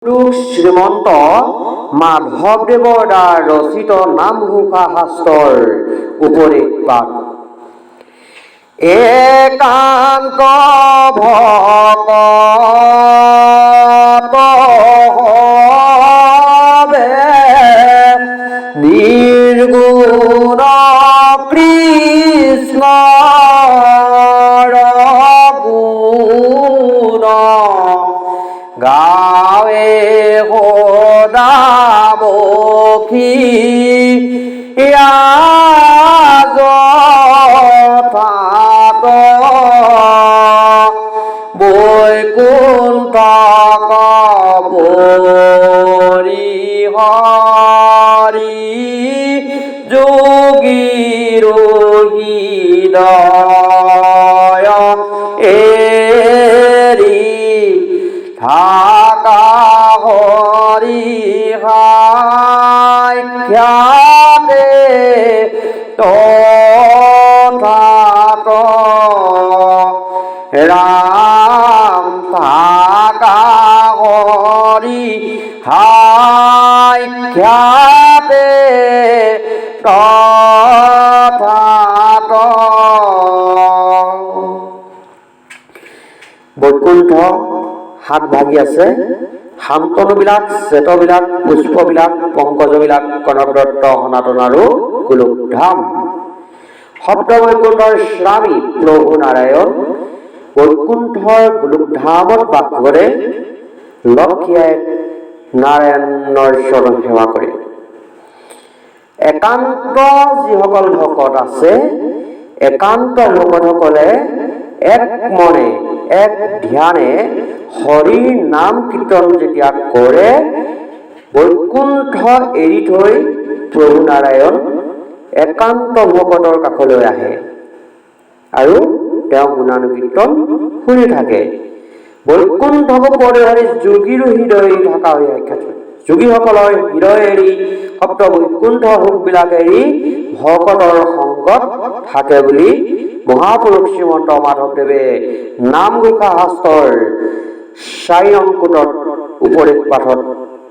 শ্ৰীমন্ত মাধবদেৱৰ দ্বাৰা ৰচিত নামঘোষা শাস্ত্ৰৰ উপৰি পাঠ। একান্ত ভকত হবে নিৰ্গুণ কৃষ্ণৰ গুণ গাৱে সদাবখী যথাত বৈকুণ্ঠ পৰিহৰি যোগীৰ হৃদয় এৰি থাকা হৰি সাক্ষাতে তথাত ৰাম থাকা হৰি সাক্ষাতে তথাত। বৈকুণ্ঠ সাত ভাগি আছে। শান্তনুবিলাক, শ্বেতবিলাক, পুষ্পবিলাক, পংকজবিলাক, কনকদত্ত, সনাতন আৰু গোলোকধাম। সপ্ত বৈকুণ্ঠৰ স্বামী প্ৰভু নাৰায়ণ বৈকুণ্ঠৰ গোলোকধামত বাস কৰে। লক্ষ্মীয়ে নাৰায়ণৰ চৰণ সেৱা কৰে। একান্ত যিসকল ভকত আছে, একান্ত ভকতসকলে এক মনে এক ধ্যানে হৰিৰ নাম কীৰ্তন যেতিয়া কৰে, বৈকুণ্ঠ এৰি থৈ প্ৰভু নাৰায়ণ একান্ত ভকতৰ কাষলৈ আহে আৰু তেওঁ গুণানুকীৰ্তন শুনি থাকে। বৈকুণ্ঠক পৰিহৰি যোগীৰ হৃদয় থকা হৈ সাক্ষাৎ। যোগীসকলৰ হৃদয় এৰি সপ্ত বৈকুণ্ঠ সুখবিলাক এৰি ভকতৰ সংগত থাকে বুলি মহাপুৰুষ শ্ৰীমন্ত মাধৱদেৱে নামঘোষা শাস্ত্ৰৰ ৪ অংকুটত উপদেশ পাঠত